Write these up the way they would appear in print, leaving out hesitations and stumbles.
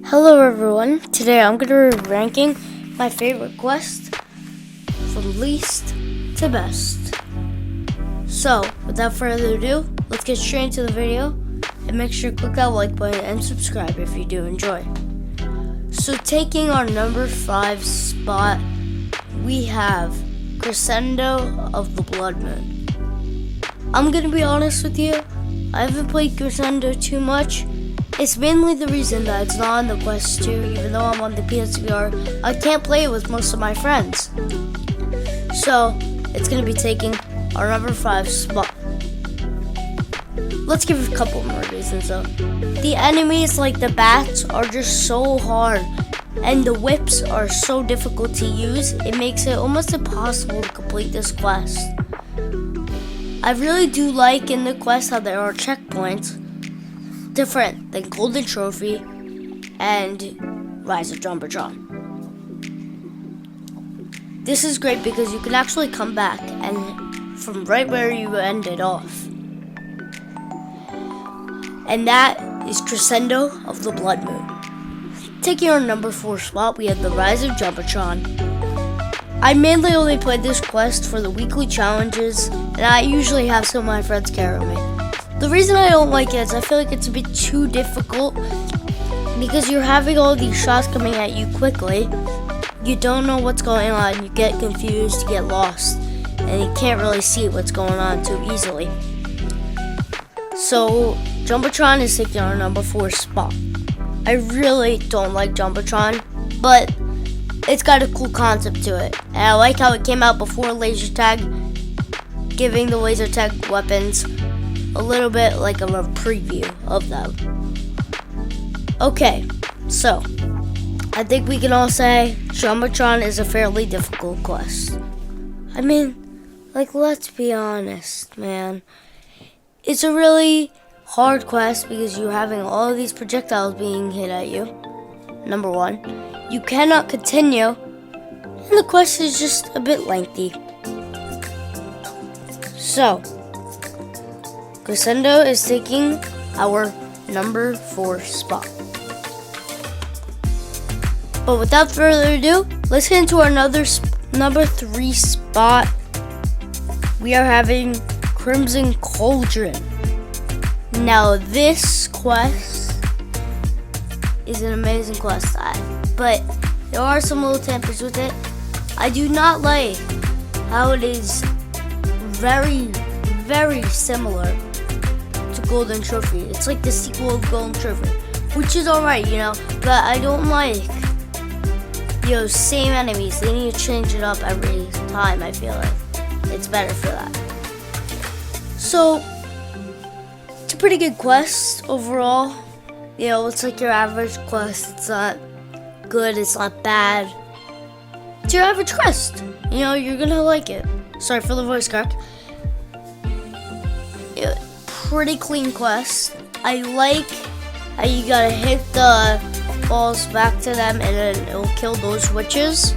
Hello everyone, today I'm going to be ranking my favorite quest from least to best. So, without further ado, let's get straight into the video and make sure to click that like button and subscribe if you do enjoy. So taking our number 5 spot, we have Crescendo of the Blood Moon. I'm going to be honest with you, I haven't played Crescendo too much. It's mainly the reason that it's not on the Quest 2, even though I'm on the PSVR, I can't play it with most of my friends. So, it's going to be taking our number 5 spot. Let's give a couple more reasons though. The enemies, like the bats, are just so hard, and the whips are so difficult to use, it makes it almost impossible to complete this quest. I really do like in the quest how there are checkpoints, different than Golden Trophy and Rise of Jumbotron. This is great because you can actually come back and from right where you ended off. And that is Crescendo of the Blood Moon. Taking our number 4 spot, we have the Rise of Jumbotron. I mainly only played this quest for the weekly challenges, and I usually have some of my friends carry me. The reason I don't like it is I feel like it's a bit too difficult because you're having all these shots coming at you quickly. You don't know what's going on, you get confused, you get lost, and you can't really see what's going on too easily. So, Jumbotron is taking our number 4 spot. I really don't like Jumbotron, but it's got a cool concept to it. And I like how it came out before laser tag, giving the laser tag weapons a little bit like a preview of them. Okay, so I think we can all say Jumbotron is a fairly difficult quest. I mean, like, let's be honest, man. It's a really hard quest because you're having all of these projectiles being hit at you. Number 1, you cannot continue, and the quest is just a bit lengthy. So, Crescendo is taking our number 4 spot. But without further ado, let's get into our number 3 spot. We are having Crimson Cauldron. Now this quest is an amazing quest, but there are some little tempers with it. I do not like how it is very, very similar to Golden Trophy. It's like the sequel of Golden Trophy, which is alright, but I don't like, same enemies. They need to change it up every time, I feel like. It's better for that. So, it's a pretty good quest overall. It's like your average quest. It's not good, it's not bad. It's your average quest. You're gonna like it. Sorry for the voice crack. Pretty clean quest. I like how you gotta hit the balls back to them and then it'll kill those witches.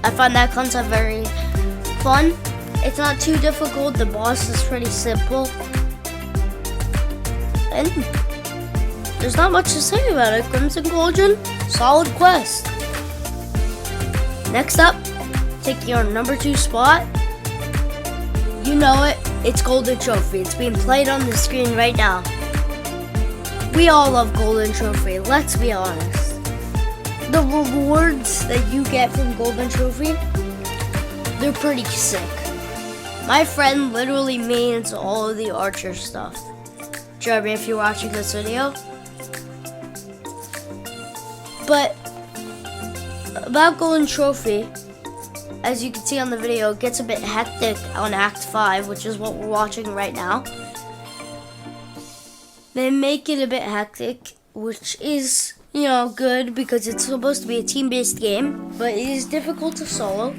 I find that concept very fun. It's not too difficult. The boss is pretty simple. And there's not much to say about it. Crimson Cauldron, solid quest. Next up, taking our number 2 spot. You know it. It's Golden Trophy. It's being played on the screen right now. We all love Golden Trophy, let's be honest. The rewards that you get from Golden Trophy, they're pretty sick. My friend literally mains all of the Archer stuff. Jeremy, if you're watching this video. But about Golden Trophy, as you can see on the video, it gets a bit hectic on Act 5, which is what we're watching right now. They make it a bit hectic, which is, good because it's supposed to be a team-based game, but it is difficult to solo.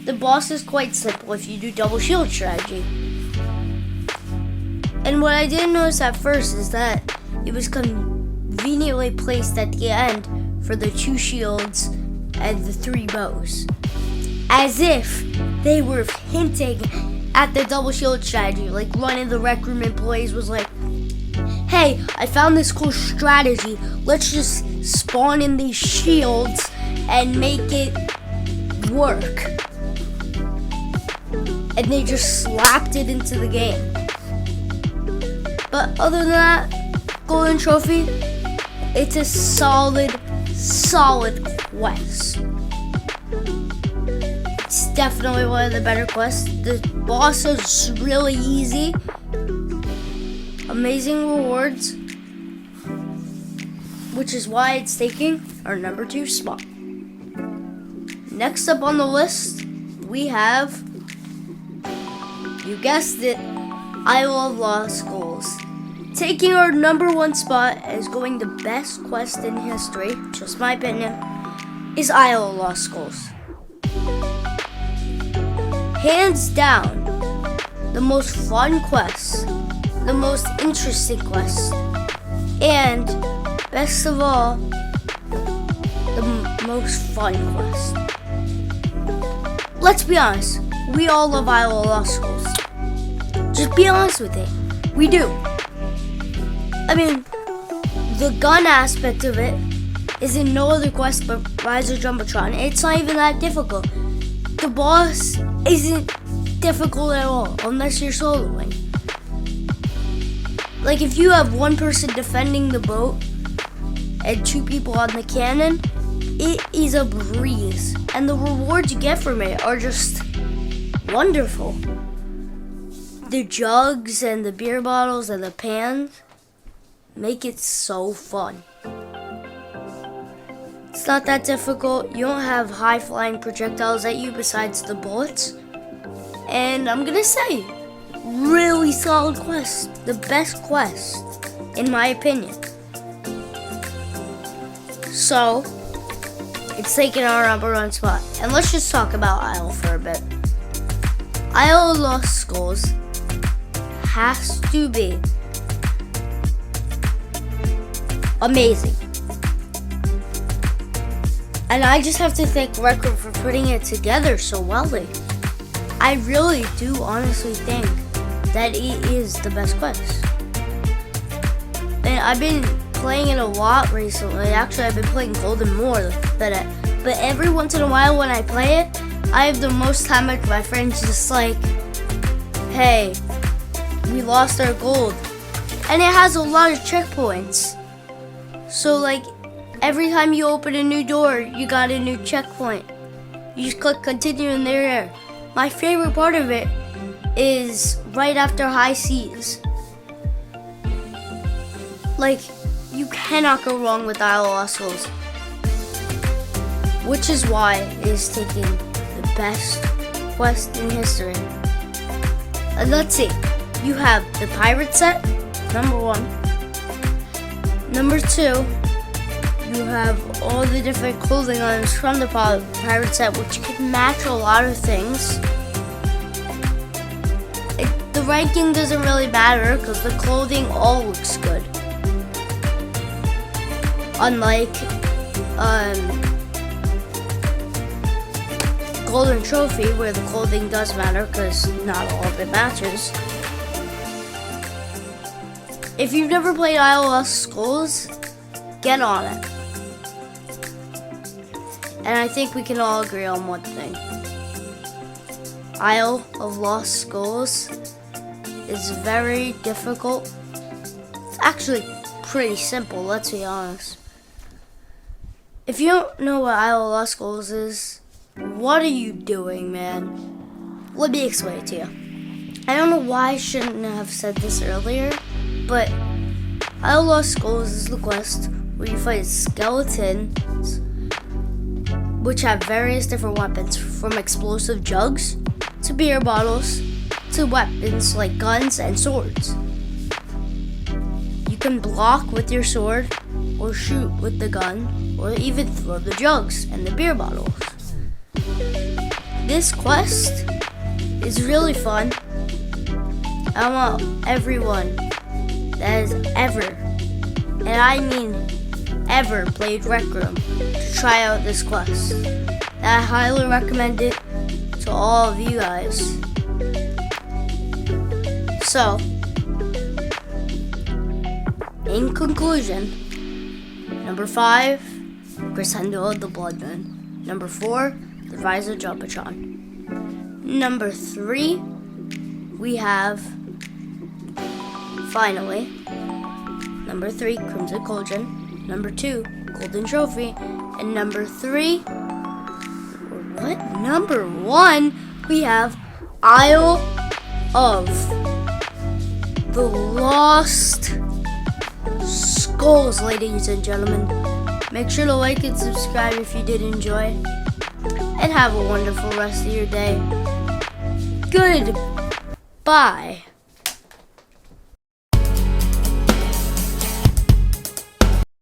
The boss is quite simple if you do double shield strategy. And what I didn't notice at first is that it was conveniently placed at the end for the 2 shields and the 3 bows. As if they were hinting at the double shield strategy. Like one of the Rec Room employees was like, hey, I found this cool strategy. Let's just spawn in these shields and make it work. And they just slapped it into the game. But other than that, Golden Trophy, it's a solid quest. It's definitely one of the better quests. The boss is really easy. Amazing rewards, which is why it's taking our number 2 spot. Next up on the list, we have, you guessed it, Isle of Lost Skulls. Taking our number 1 spot as going the best quest in history, just my opinion, is Isle of Lost Skulls. Hands down, the most fun quest, the most interesting quest, and best of all, the most fun quest. Let's be honest, we all love Isle of Lost Skulls. Just be honest with it, we do. I mean, the gun aspect of it is in no other quest but Rise of Jumbotron. It's not even that difficult. The boss isn't difficult at all, unless you're soloing. Like, if you have one person defending the boat and 2 people on the cannon, it is a breeze. And the rewards you get from it are just wonderful. The jugs and the beer bottles and the pans make it so fun. It's not that difficult. You don't have high-flying projectiles at you besides the bullets. And I'm gonna say, really solid quest. The best quest, in my opinion. So, it's taking our number 1 spot. And let's just talk about Isle for a bit. Isle of Lost Skulls has to be amazing. And I just have to thank Rec Room for putting it together so well. I really do honestly think that it is the best quest. And I've been playing it a lot recently. Actually, I've been playing Golden more than it. But every once in a while when I play it, I have the most time with my friends just like, hey, we lost our gold. And it has a lot of checkpoints. So like, every time you open a new door, you got a new checkpoint. You just click continue and they're there. My favorite part of it is right after high seas. Like, you cannot go wrong with Isle of Lost Skulls. Which is why it is taking the best quest in history. And let's see. You have the pirate set, number 1. Number 2, you have all the different clothing items from the pirate set, which can match a lot of things. The ranking doesn't really matter because the clothing all looks good. Unlike Golden Trophy, where the clothing does matter because not all of it matches. If you've never played Isle of Lost Skulls, get on it. And I think we can all agree on one thing. Isle of Lost Skulls is very difficult. It's actually pretty simple, let's be honest. If you don't know what Isle of Lost Skulls is, what are you doing, man? Let me explain it to you. I don't know why I shouldn't have said this earlier, but Isle of Lost Skulls is the quest where you fight skeletons which have various different weapons, from explosive jugs to beer bottles to weapons like guns and swords. You can block with your sword or shoot with the gun or even throw the jugs and the beer bottles. This quest is really fun. I want everyone that has ever, and I mean ever, played Rec Room to try out this quest. And I highly recommend it to all of you guys. So, In conclusion, number 5, Crescendo the Blood Moon. Number 4, the Rise of Jumpatron. Number 3, we have, finally, number 3, Crimson Cauldron. Number 2, Golden Trophy. And number 1, we have Isle of the Lost Skulls, ladies and gentlemen. Make sure to like and subscribe if you did enjoy. And have a wonderful rest of your day. Goodbye.